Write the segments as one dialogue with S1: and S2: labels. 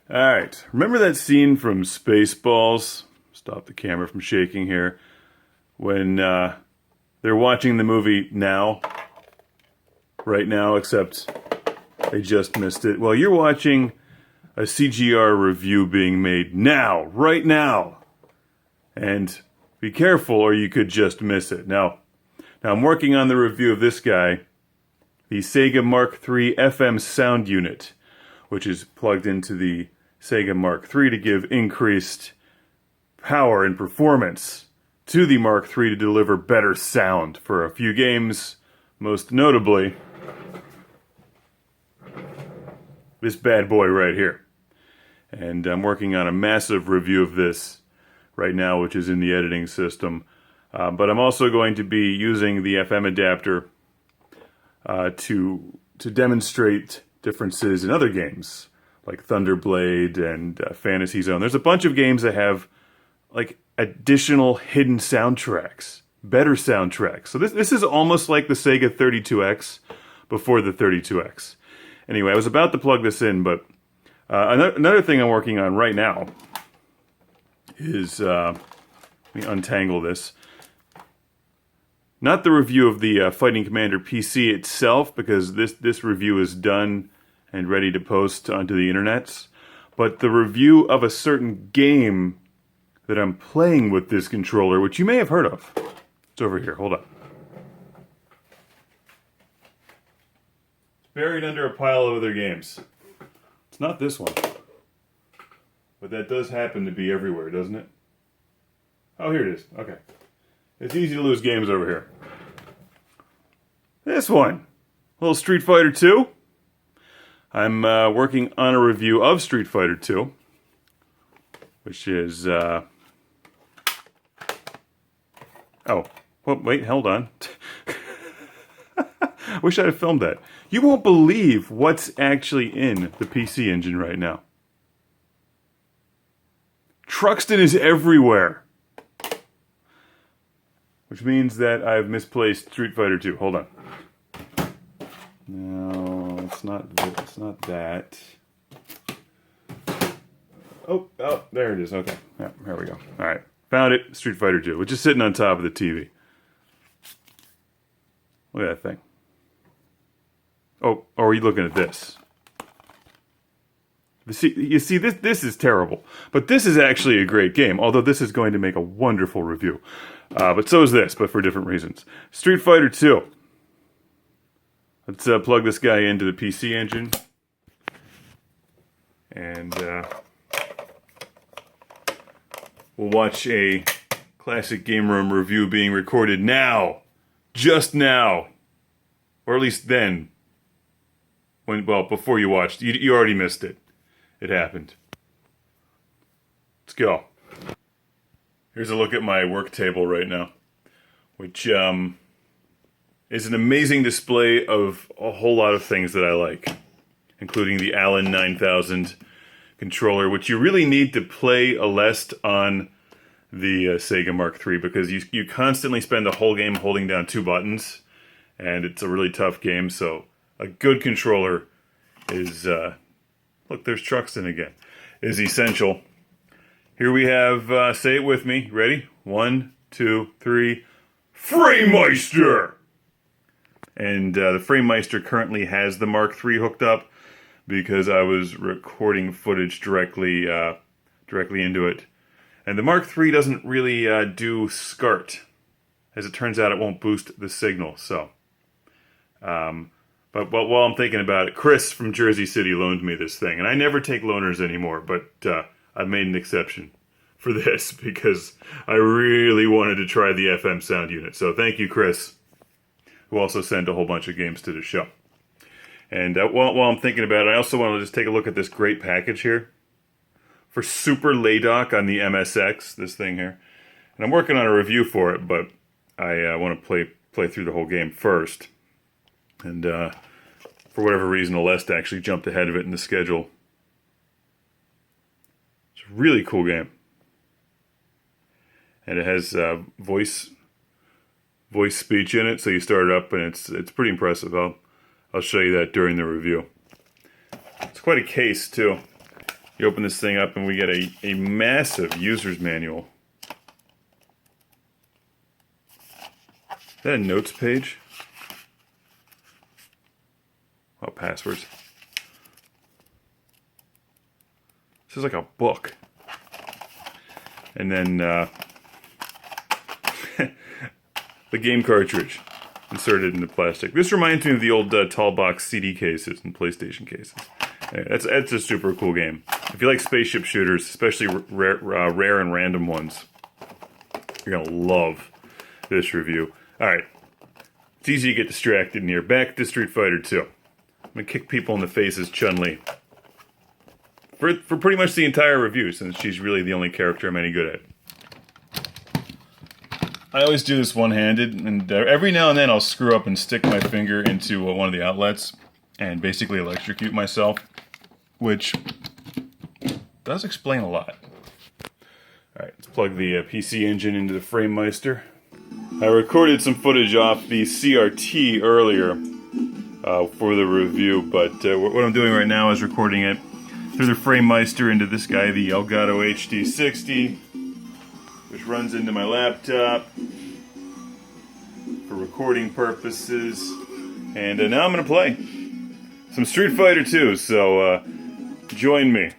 S1: Alright, remember that scene from Spaceballs? Stop the camera from shaking here. When they're watching the movie now. Right now, except they just missed it. Well, you're watching a CGR review being made now, right now. And be careful or you could just miss it. Now I'm working on the review of this guy, the Sega Mark III FM sound unit, which is plugged into the Sega Mark III to give increased power and performance to the Mark III to deliver better sound for a few games, most notably this bad boy right here. And I'm working on a massive review of this right now, which is in the editing system. But I'm also going to be using the FM adapter to demonstrate differences in other games, like Thunderblade and Fantasy Zone. There's a bunch of games that have like additional hidden soundtracks, better soundtracks. So this is almost like the Sega 32X before the 32X. Anyway, I was about to plug this in, but another thing I'm working on right now is, let me untangle this. Not the review of the Fighting Commander PC itself, because this review is done and ready to post onto the internets, but the review of a certain game that I'm playing with this controller, which you may have heard of. It's over here, hold on. It's buried under a pile of other games. It's not this one. But that does happen to be everywhere, doesn't it? Oh, here it is. Okay. It's easy to lose games over here. This one. A little Street Fighter 2. I'm working on a review of Street Fighter 2. Which is... Oh, well, wait, hold on. Wish I had filmed that. You won't believe what's actually in the PC Engine right now. Truxton is everywhere. Which means that I've misplaced Street Fighter 2. Hold on. No, it's not that. Oh, there it is. Okay. Yeah, here we go. All right. Found it. Street Fighter 2, which is sitting on top of the TV. Look at that thing. Oh, are you looking at this? You see, this is terrible. But this is actually a great game, although this is going to make a wonderful review. But so is this, but for different reasons. Street Fighter 2. Let's plug this guy into the PC Engine. And we'll watch a classic game room review being recorded now. Just now. Or at least then. Before you watched. You already missed it. It happened. Let's go. Here's a look at my work table right now, which is an amazing display of a whole lot of things that I like, including the Allen 9000 controller, which you really need to play Aleste on the Sega Mark III, because you constantly spend the whole game holding down two buttons, and it's a really tough game, so a good controller is... Look, there's Truxton again. Is essential. Here we have, say it with me. Ready? 1, 2, 3. Framemeister! And the Framemeister currently has the Mark III hooked up because I was recording footage directly into it. And the Mark III doesn't really do SCART. As it turns out, it won't boost the signal, so... But while I'm thinking about it, Chris from Jersey City loaned me this thing. And I never take loaners anymore, but I've made an exception for this because I really wanted to try the FM sound unit. So thank you, Chris, who also sent a whole bunch of games to the show. And while I'm thinking about it, I also want to just take a look at this great package here for Super Laydock on the MSX, this thing here. And I'm working on a review for it, but I want to play through the whole game first. And for whatever reason, Aleste actually jumped ahead of it in the schedule. It's a really cool game. And it has voice speech in it, so you start it up, and it's pretty impressive. I'll show you that during the review. It's quite a case, too. You open this thing up and we get a massive user's manual. Is that a notes page? Oh, passwords. This is like a book. And then the game cartridge inserted into plastic. This reminds me of the old tall box CD cases and PlayStation cases. That's a super cool game. If you like spaceship shooters, especially rare and random ones, you're gonna love this review. Alright, it's easy to get distracted in here. Back to Street Fighter 2. I'm gonna kick people in the face as Chun-Li. For pretty much the entire review, since she's really the only character I'm any good at. I always do this one-handed, and every now and then I'll screw up and stick my finger into one of the outlets and basically electrocute myself, which does explain a lot. Alright, let's plug the PC-Engine into the FrameMeister. I recorded some footage off the CRT earlier for the review, but what I'm doing right now is recording it through the FrameMeister into this guy, the Elgato HD60, which runs into my laptop for recording purposes. And now I'm going to play some Street Fighter 2, so join me.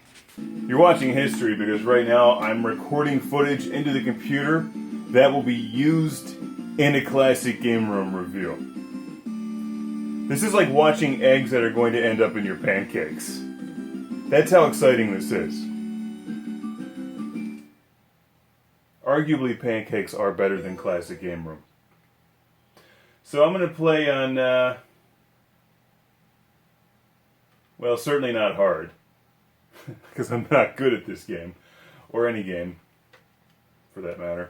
S1: You're watching history because right now I'm recording footage into the computer that will be used in a classic game room review. This is like watching eggs that are going to end up in your pancakes. That's how exciting this is. Arguably, pancakes are better than classic game room. So I'm going to play on, well, certainly not hard, because I'm not good at this game, or any game, for that matter.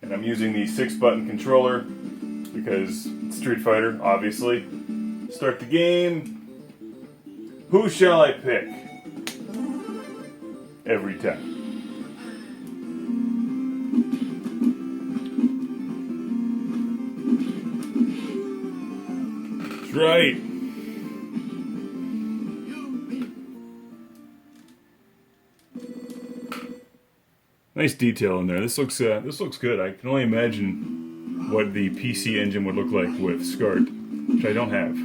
S1: And I'm using the 6-button controller, because it's Street Fighter, obviously. Start the game. Who shall I pick? Every time. That's right. Nice detail in there. This looks good. I can only imagine what the PC-Engine would look like with SCART, which I don't have.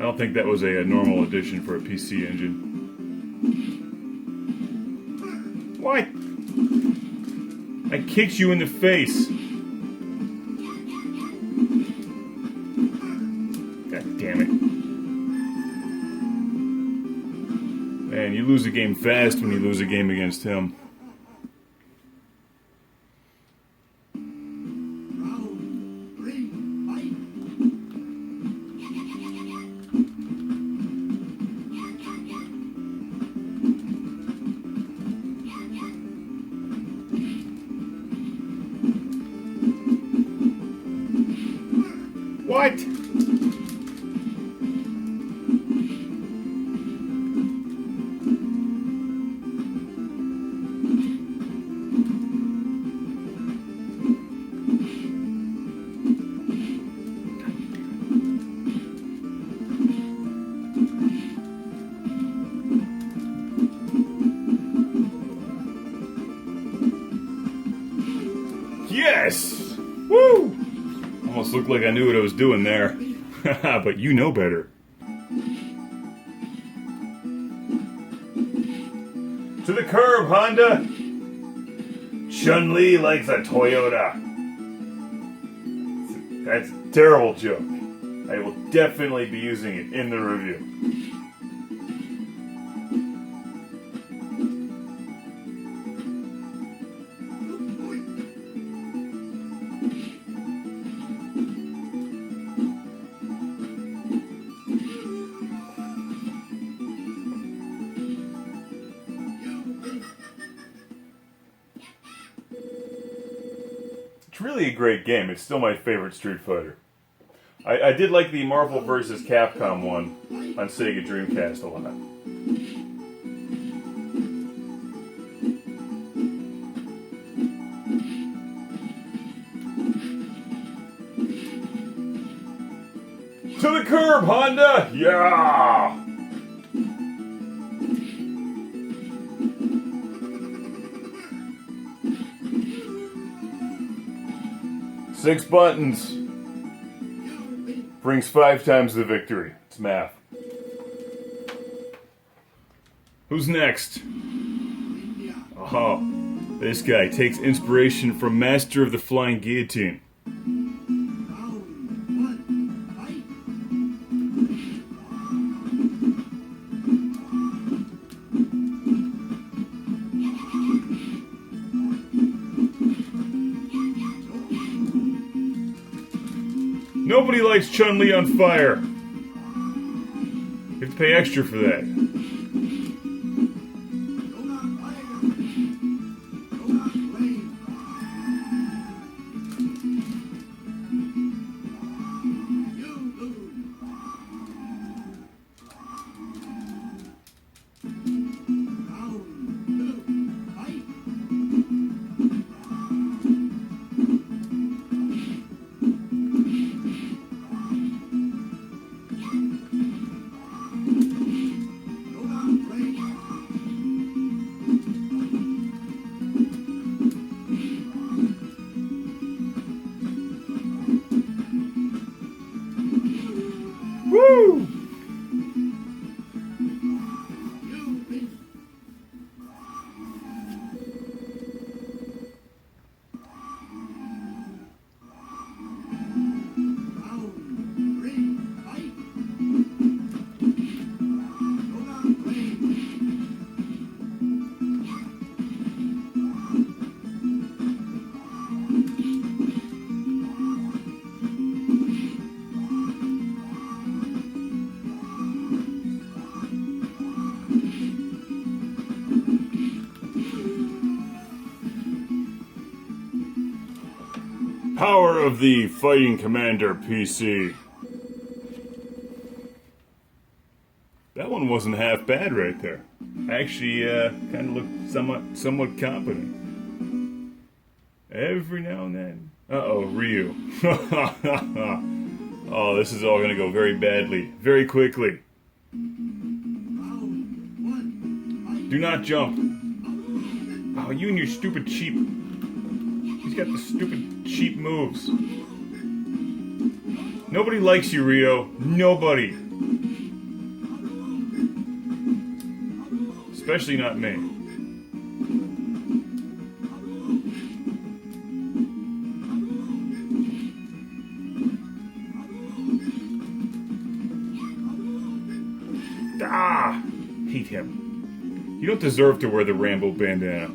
S1: I don't think that was a normal edition for a PC-Engine. What? I kicked you in the face. God damn it. Man, you lose a game fast when you lose a game against him. What? Yes! Woo! Almost looked like I knew what I was doing there. But you know better. To the curb, Honda! Chun-Li likes a Toyota. That's a terrible joke. I will definitely be using it in the review. It's really a great game. It's still my favorite Street Fighter. I did like the Marvel vs. Capcom one on Sega Dreamcast a lot. To the curb, Honda! Yeah! 6 buttons brings 5 times the victory. It's math. Who's next? Oh, this guy takes inspiration from Master of the Flying Guillotine. Nobody lights Chun-Li on fire. You have to pay extra for that. Woo! Power of the Fighting Commander PC. That one wasn't half bad right there. Actually, kind of looked somewhat competent. Every now and then. Uh-oh, Ryu. Oh, this is all gonna go very badly, very quickly. Do not jump. Oh, you and your stupid cheap... He's got the stupid cheap moves. Nobody likes you, Rio. Nobody. Especially not me. Ah! Hate him. You don't deserve to wear the Rambo bandana.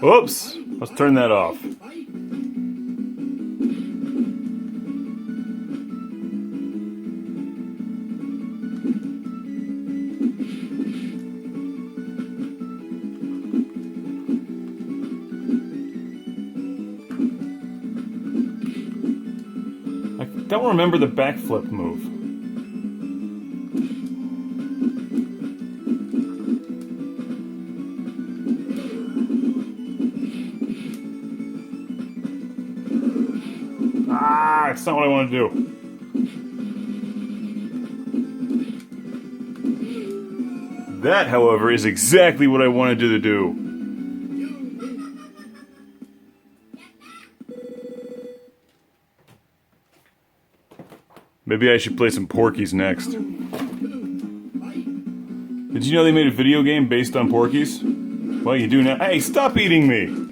S1: Oops! Let's turn that off. I don't remember the backflip move. Ah, it's not what I want to do. That, however, is exactly what I wanted you to do. Maybe I should play some Porkies next. Did you know they made a video game based on Porkies? Well, you do now. Hey, stop eating me!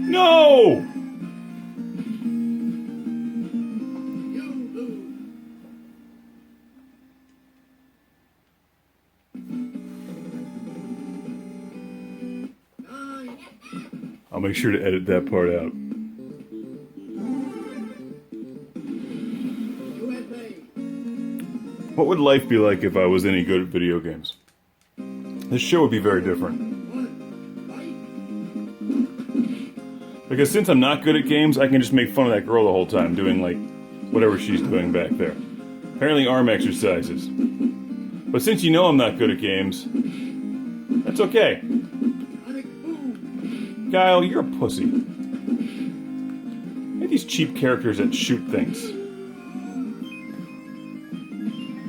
S1: No! I'll make sure to edit that part out. What would life be like if I was any good at video games? This show would be very different. Because since I'm not good at games, I can just make fun of that girl the whole time, doing, like, whatever she's doing back there. Apparently arm exercises. But since you know I'm not good at games, that's okay. Guile, you're a pussy. Hey, these cheap characters that shoot things.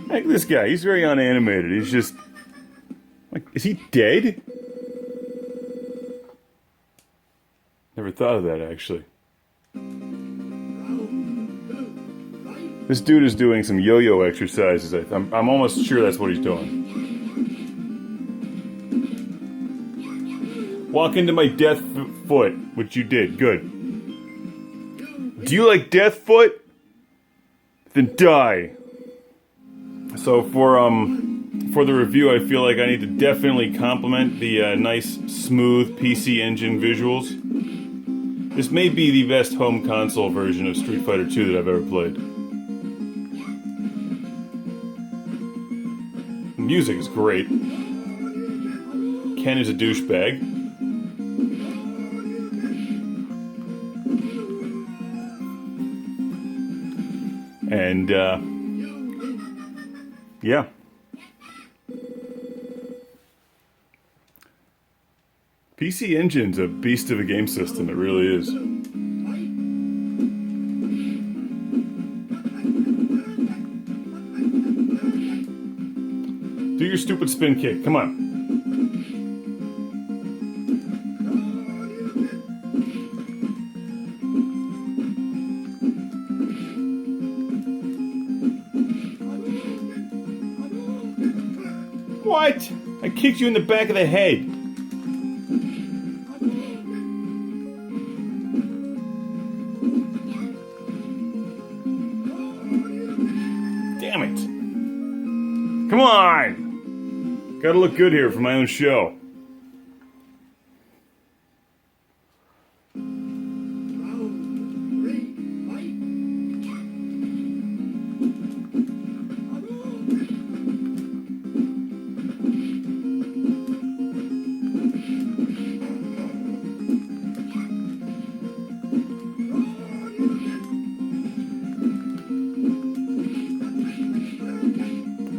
S1: Like this guy, he's very unanimated. He's just... like, is he dead? Never thought of that, actually. This dude is doing some yo-yo exercises. I'm almost sure that's what he's doing. Walk into my death foot, which you did. Good. Do you like death foot? Then die. So for the review, I feel like I need to definitely compliment the nice, smooth PC-Engine visuals. This may be the best home console version of Street Fighter II that I've ever played. The music is great. Ken is a douchebag. And, yeah. PC-Engine's a beast of a game system, it really is. Do your stupid spin kick, come on. What? I kicked you in the back of the head. Damn it. Come on! Gotta look good here for my own show.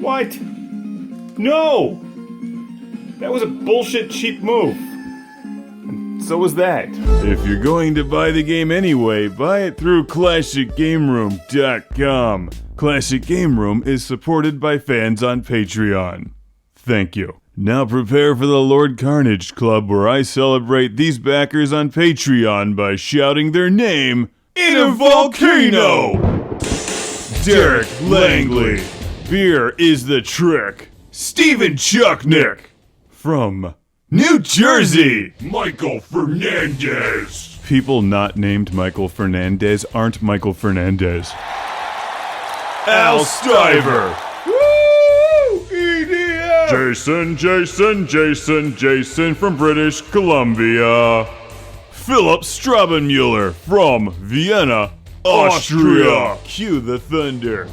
S1: What? No! That was a bullshit cheap move. And so was that. If you're going to buy the game anyway, buy it through ClassicGameRoom.com. Classic Game Room is supported by fans on Patreon. Thank you. Now prepare for the Lord Carnage Club, where I celebrate these backers on Patreon by shouting their name in a volcano! Derek Langley. Beer is the trick. Steven Chucknick. From New Jersey. Michael Fernandez. People not named Michael Fernandez aren't Michael Fernandez. Al Stiver. Woo! EDM. Jason from British Columbia. Philip Strabenmuller from Vienna, Austria. Cue the thunder.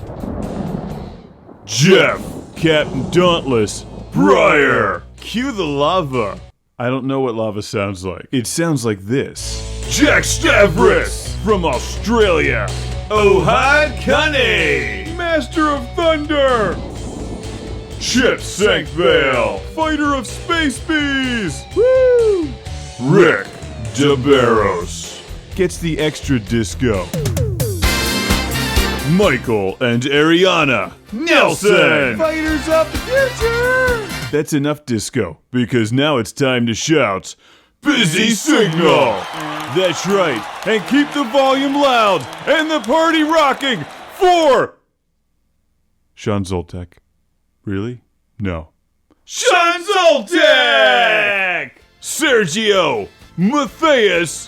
S1: Jeff, Captain Dauntless, Briar. Cue the lava. I don't know what lava sounds like. It sounds like this. Jack Stavris from Australia. Ohad Kane, Master of Thunder. Chip Sankvale, Fighter of Space Bees. Woo! Rick DeBarros gets the extra disco. Michael and Ariana Nelson, Fighters of the Future. That's enough disco, because now it's time to shout, Busy Signal! That's right, and keep the volume loud and the party rocking for Sean Zoltek. Really? No. Sean Zoltek! Sergio Matthias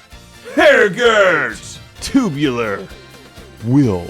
S1: Hergert. Tubular. Will.